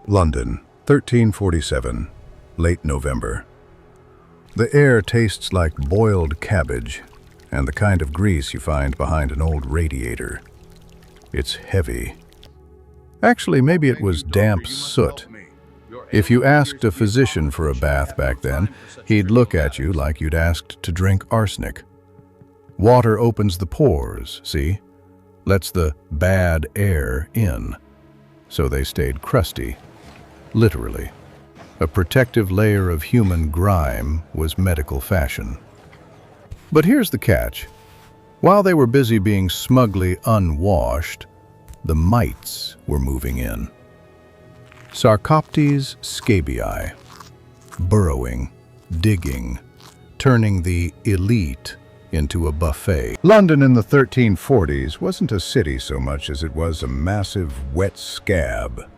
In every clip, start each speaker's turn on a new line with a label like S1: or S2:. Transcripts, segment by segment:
S1: London, 1347, late November. The air tastes like boiled cabbage and the kind of grease you find behind an old radiator. It's heavy. Actually, maybe it was damp soot. If you asked a physician for a bath back then, he'd look at you like you'd asked to drink arsenic. Water opens the pores, see? Lets the bad air in. So they stayed crusty, literally. A protective layer of human grime was medical fashion. But here's the catch. While they were busy being smugly unwashed, the mites were moving in. Sarcoptes scabii, burrowing, digging, turning the elite into a buffet. London in the 1340s wasn't a city so much as it was a massive wet scab.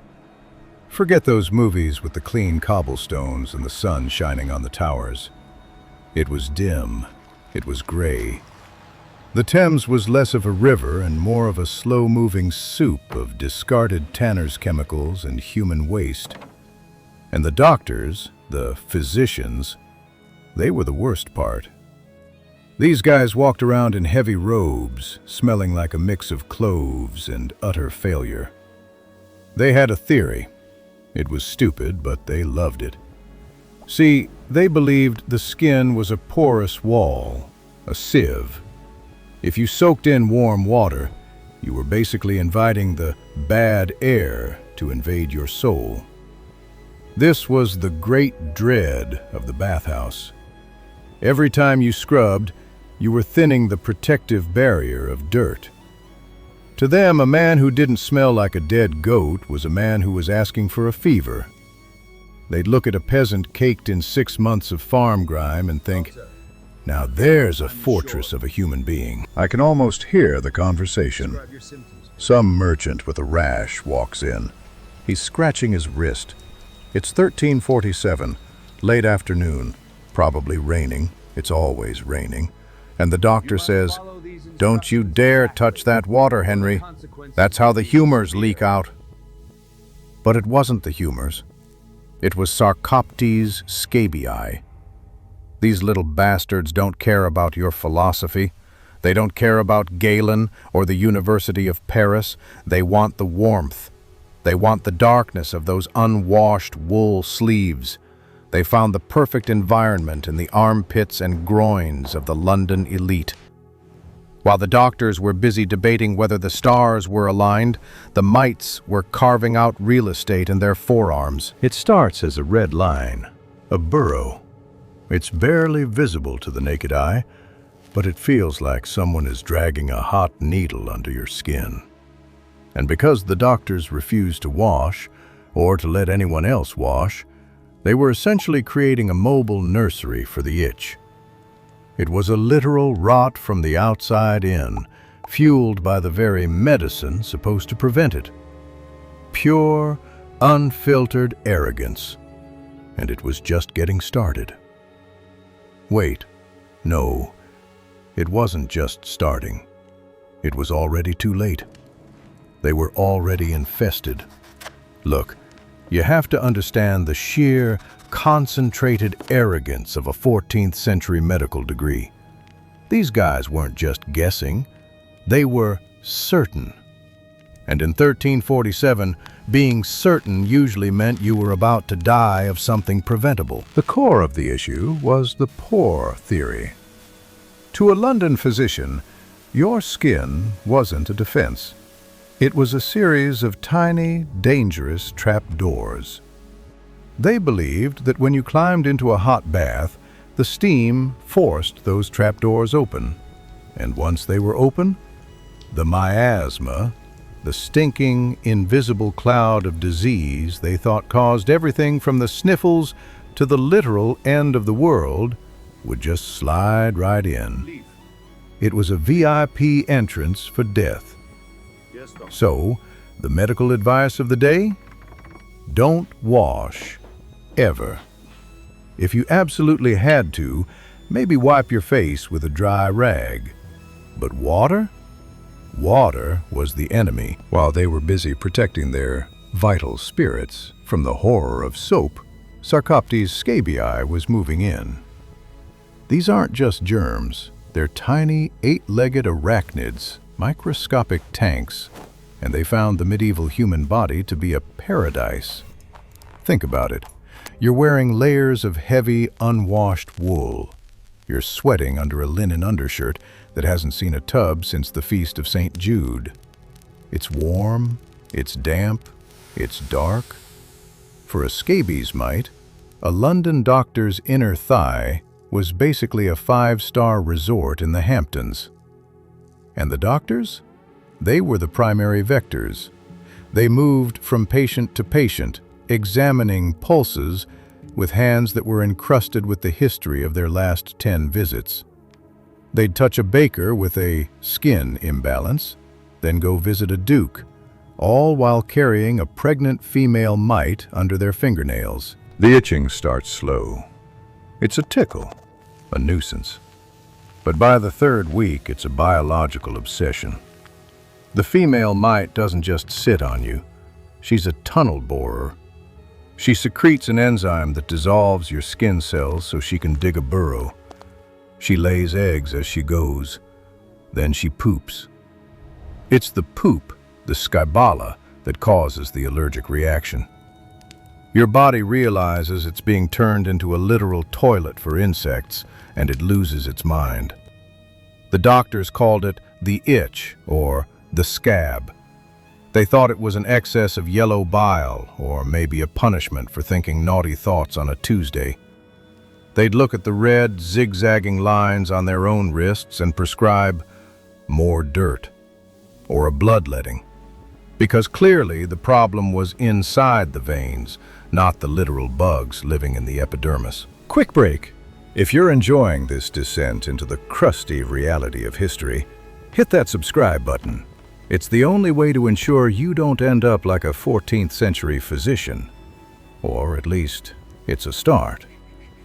S1: Forget those movies with the clean cobblestones and the sun shining on the towers. It was dim. It was gray. The Thames was less of a river and more of a slow-moving soup of discarded tanner's chemicals and human waste. And the doctors, the physicians, they were the worst part. These guys walked around in heavy robes, smelling like a mix of cloves and utter failure. They had a theory. It was stupid, but they loved it. See, they believed the skin was a porous wall, a sieve. If you soaked in warm water, you were basically inviting the bad air to invade your soul. This was the great dread of the bathhouse. Every time you scrubbed, you were thinning the protective barrier of dirt. To them, a man who didn't smell like a dead goat was a man who was asking for a fever. They'd look at a peasant caked in 6 months of farm grime and think, now there's a fortress of a human being. I can almost hear the conversation. Some merchant with a rash walks in. He's scratching his wrist. It's 1347, late afternoon, probably raining. It's always raining. And the doctor says, "Don't you dare touch that water, Henry. That's how the humors leak out." But it wasn't the humors. It was Sarcoptes scabii. These little bastards don't care about your philosophy. They don't care about Galen or the University of Paris. They want the warmth. They want the darkness of those unwashed wool sleeves. They found the perfect environment in the armpits and groins of the London elite. While the doctors were busy debating whether the stars were aligned, the mites were carving out real estate in their forearms. It starts as a red line, a burrow. It's barely visible to the naked eye, but it feels like someone is dragging a hot needle under your skin. And because the doctors refused to wash, or to let anyone else wash, they were essentially creating a mobile nursery for the itch. It was a literal rot from the outside in, fueled by the very medicine supposed to prevent it. Pure, unfiltered arrogance. And it was just getting started. Wait, no, it wasn't just starting. It was already too late. They were already infested. Look, you have to understand the sheer, concentrated arrogance of a 14th century medical degree. These guys weren't just guessing, they were certain. And in 1347, being certain usually meant you were about to die of something preventable. The core of the issue was the pore theory. To a London physician, your skin wasn't a defense. It was a series of tiny, dangerous trapdoors. They believed that when you climbed into a hot bath, the steam forced those trapdoors open. And once they were open, the miasma, the stinking, invisible cloud of disease they thought caused everything from the sniffles to the literal end of the world, would just slide right in. It was a VIP entrance for death. So, the medical advice of the day? Don't wash, ever. If you absolutely had to, maybe wipe your face with a dry rag. But water? Water was the enemy. While they were busy protecting their vital spirits from the horror of soap, Sarcoptes scabii was moving in. These aren't just germs, they're tiny, eight-legged arachnids, microscopic tanks, and they found the medieval human body to be a paradise. Think about it. You're wearing layers of heavy, unwashed wool. You're sweating under a linen undershirt that hasn't seen a tub since the Feast of St. Jude. It's warm, it's damp, it's dark. For a scabies mite, a London doctor's inner thigh was basically a five-star resort in the Hamptons. And the doctors? They were the primary vectors. They moved from patient to patient, examining pulses with hands that were encrusted with the history of their last 10 visits. They'd touch a baker with a skin imbalance, then go visit a duke, all while carrying a pregnant female mite under their fingernails. The itching starts slow. It's a tickle, a nuisance. But by the third week, it's a biological obsession. The female mite doesn't just sit on you. She's a tunnel borer. She secretes an enzyme that dissolves your skin cells so she can dig a burrow. She lays eggs as she goes. Then she poops. It's the poop, the scabala, that causes the allergic reaction. Your body realizes it's being turned into a literal toilet for insects, and it loses its mind. The doctors called it the itch, or the scab. They thought it was an excess of yellow bile, or maybe a punishment for thinking naughty thoughts on a Tuesday. They'd look at the red, zigzagging lines on their own wrists and prescribe more dirt, or a bloodletting, because clearly the problem was inside the veins, not the literal bugs living in the epidermis. Quick break. If you're enjoying this descent into the crusty reality of history, hit that subscribe button. It's the only way to ensure you don't end up like a 14th century physician. Or at least, it's a start.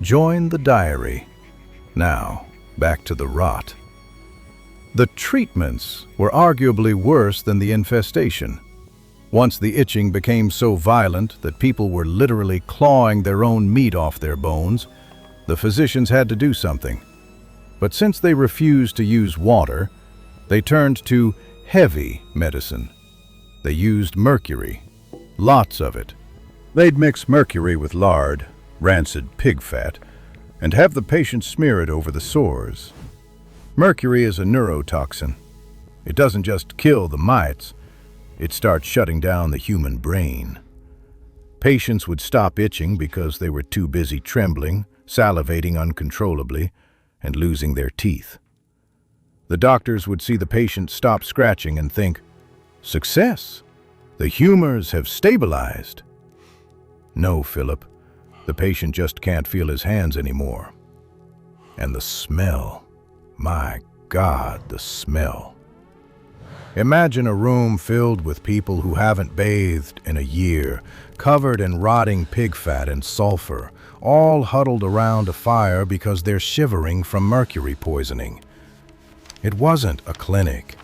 S1: Join the diary. Now, back to the rot. The treatments were arguably worse than the infestation. Once the itching became so violent that people were literally clawing their own meat off their bones, the physicians had to do something. But since they refused to use water, they turned to heavy medicine. They used mercury, lots of it. They'd mix mercury with lard, rancid pig fat, and have the patient smear it over the sores. Mercury is a neurotoxin. It doesn't just kill the mites, it starts shutting down the human brain. Patients would stop itching because they were too busy trembling, salivating uncontrollably, and losing their teeth. The doctors would see the patient stop scratching and think, "Success! The humors have stabilized." No, Philip, the patient just can't feel his hands anymore. And the smell, my God, the smell. Imagine a room filled with people who haven't bathed in a year, covered in rotting pig fat and sulfur, all huddled around a fire because they're shivering from mercury poisoning. It wasn't a clinic.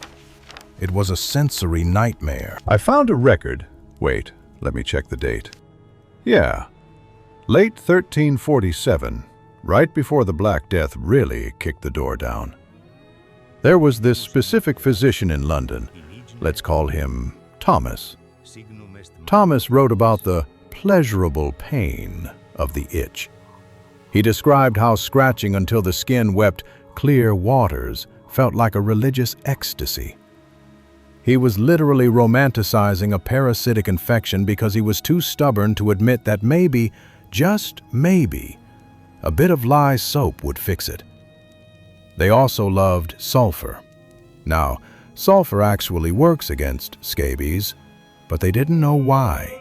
S1: It was a sensory nightmare. I found a record. Wait, let me check the date. Yeah, late 1347, right before the Black Death really kicked the door down. There was this specific physician in London. Let's call him Thomas. Thomas wrote about the pleasurable pain of the itch. He described how scratching until the skin wept clear waters felt like a religious ecstasy. He was literally romanticizing a parasitic infection because he was too stubborn to admit that maybe, just maybe, a bit of lye soap would fix it. They also loved sulfur. Now, sulfur actually works against scabies, but they didn't know why.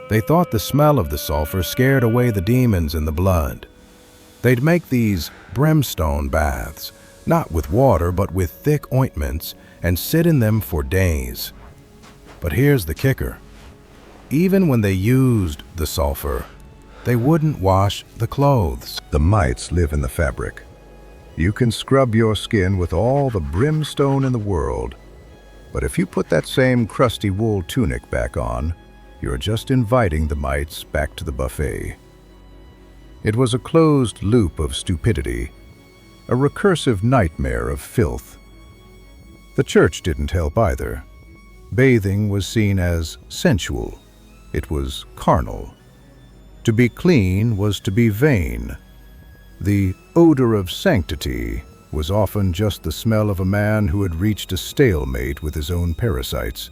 S1: They thought the smell of the sulfur scared away the demons in the blood. They'd make these brimstone baths, not with water but with thick ointments, and sit in them for days. But here's the kicker. Even when they used the sulfur, they wouldn't wash the clothes. The mites live in the fabric. You can scrub your skin with all the brimstone in the world, but if you put that same crusty wool tunic back on, you're just inviting the mites back to the buffet. It was a closed loop of stupidity, a recursive nightmare of filth. The church didn't help either. Bathing was seen as sensual. It was carnal. To be clean was to be vain. The odor of sanctity was often just the smell of a man who had reached a stalemate with his own parasites.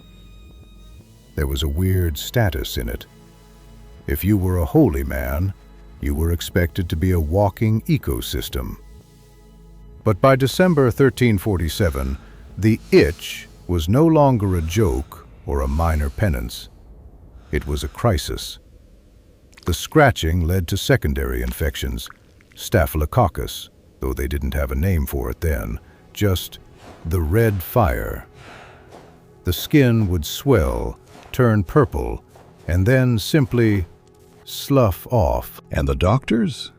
S1: There was a weird status in it. If you were a holy man, you were expected to be a walking ecosystem. But by December 1347, the itch was no longer a joke or a minor penance. It was a crisis. The scratching led to secondary infections, staphylococcus, though they didn't have a name for it then, just the red fire. The skin would swell, turn purple, and then simply slough off. And the doctors?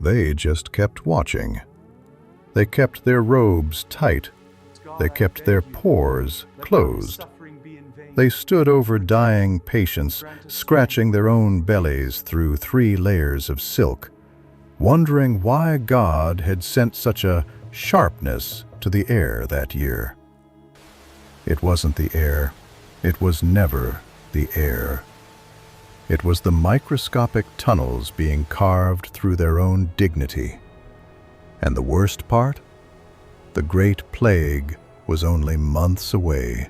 S1: They just kept watching. They kept their robes tight. They kept their pores closed. They stood over dying patients, scratching their own bellies through 3 layers of silk, wondering why God had sent such a sharpness to the air that year. It wasn't the air. It was never the air. It was the microscopic tunnels being carved through their own dignity. And the worst part? The Great Plague was only months away.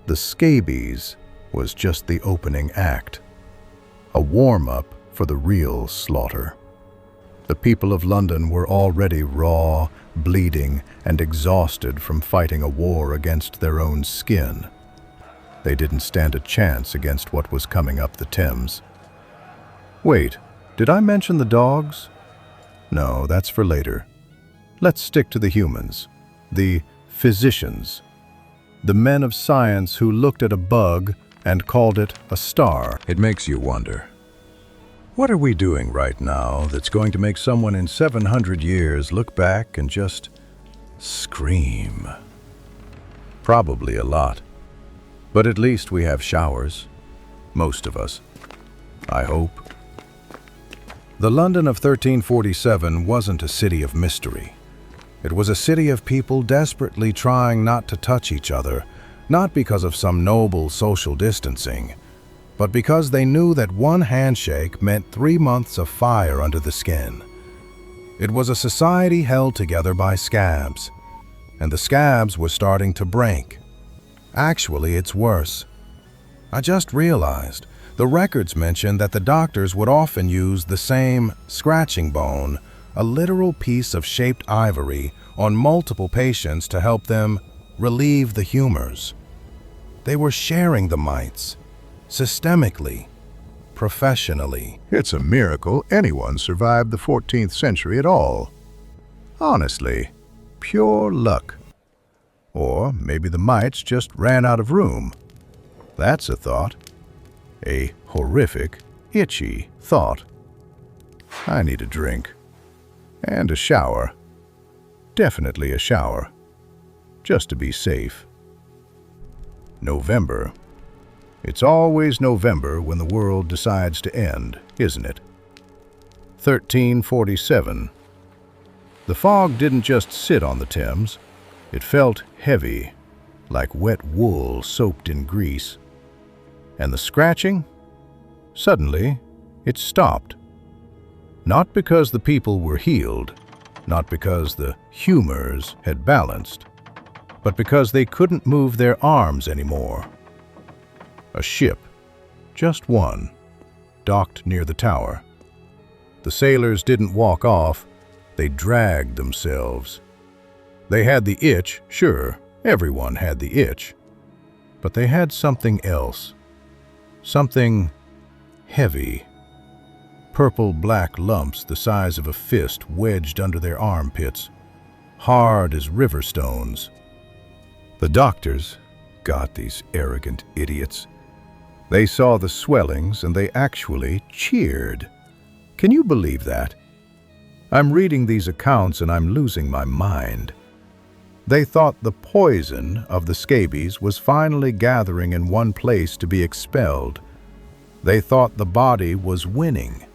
S1: The Scabies was just the opening act, a warm-up for the real slaughter. The people of London were already raw, bleeding, and exhausted from fighting a war against their own skin. They didn't stand a chance against what was coming up the Thames. Wait, did I mention the dogs? No, that's for later. Let's stick to the humans, the physicians, the men of science who looked at a bug and called it a star. It makes you wonder, what are we doing right now that's going to make someone in 700 years look back and just scream? Probably a lot. But at least we have showers. Most of us. I hope. The London of 1347 wasn't a city of mystery. It was a city of people desperately trying not to touch each other, not because of some noble social distancing, but because they knew that one handshake meant 3 months of fire under the skin. It was a society held together by scabs, and the scabs were starting to break. Actually, it's worse. I just realized the records mention that the doctors would often use the same scratching bone, a literal piece of shaped ivory, on multiple patients to help them relieve the humors. They were sharing the mites, systemically, professionally. It's a miracle anyone survived the 14th century at all. Honestly, pure luck. Or maybe the mites just ran out of room. That's a thought. A horrific, itchy thought. I need a drink. And a shower. Definitely a shower. Just to be safe. November. It's always November when the world decides to end, isn't it? 1347. The fog didn't just sit on the Thames. It felt heavy, like wet wool soaked in grease. And the scratching? Suddenly, it stopped. Not because the people were healed, not because the humors had balanced, but because they couldn't move their arms anymore. A ship, just one, docked near the tower. The sailors didn't walk off, they dragged themselves. They had the itch, sure, everyone had the itch. But they had something else. Something heavy. Purple-black lumps the size of a fist wedged under their armpits, hard as river stones. The doctors, God, these arrogant idiots, they saw the swellings and they actually cheered. Can you believe that? I'm reading these accounts and I'm losing my mind. They thought the poison of the scabies was finally gathering in one place to be expelled. They thought the body was winning.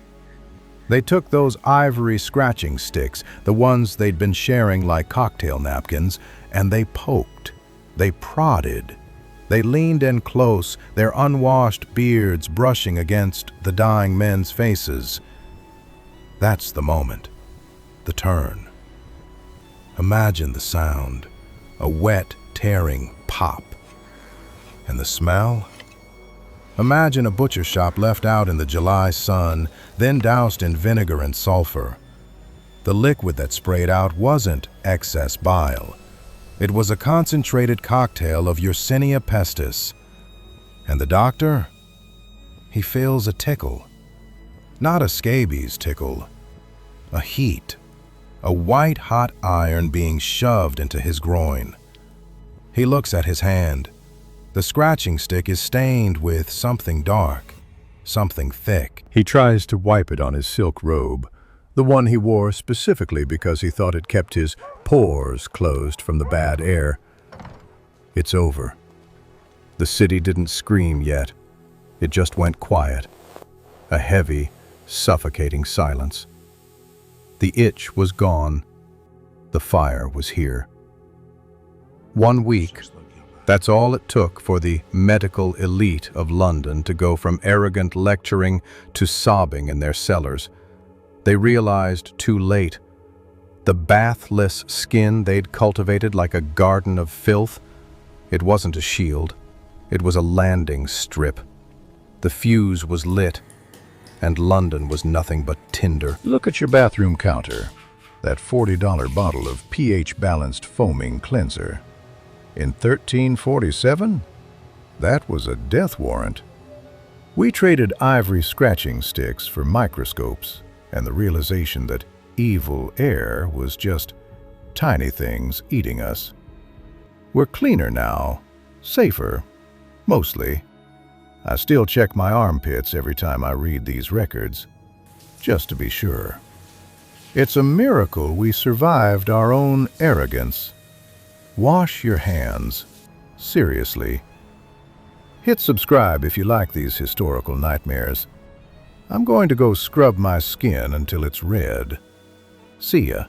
S1: They took those ivory scratching sticks, the ones they'd been sharing like cocktail napkins, and they poked. They prodded. They leaned in close, their unwashed beards brushing against the dying men's faces. That's the moment. The turn. Imagine the sound. A wet, tearing pop. And the smell? Imagine a butcher shop left out in the July sun, then doused in vinegar and sulfur. The liquid that sprayed out wasn't excess bile. It was a concentrated cocktail of Yersinia pestis. And the doctor? He feels a tickle. Not a scabies tickle. A heat. A white-hot iron being shoved into his groin. He looks at his hand. The scratching stick is stained with something dark, something thick. He tries to wipe it on his silk robe, the one he wore specifically because he thought it kept his pores closed from the bad air. It's over. The city didn't scream yet. It just went quiet. A heavy, suffocating silence. The itch was gone. The fire was here. 1 week. That's all it took for the medical elite of London to go from arrogant lecturing to sobbing in their cellars. They realized too late. The bathless skin they'd cultivated like a garden of filth, it wasn't a shield. It was a landing strip. The fuse was lit, and London was nothing but tinder. Look at your bathroom counter. That $40 bottle of pH-balanced foaming cleanser. In 1347, that was a death warrant. We traded ivory scratching sticks for microscopes and the realization that evil air was just tiny things eating us. We're cleaner now, safer, mostly. I still check my armpits every time I read these records, just to be sure. It's a miracle we survived our own arrogance. Wash your hands. Seriously. Hit subscribe if you like these historical nightmares. I'm going to go scrub my skin until it's red. See ya.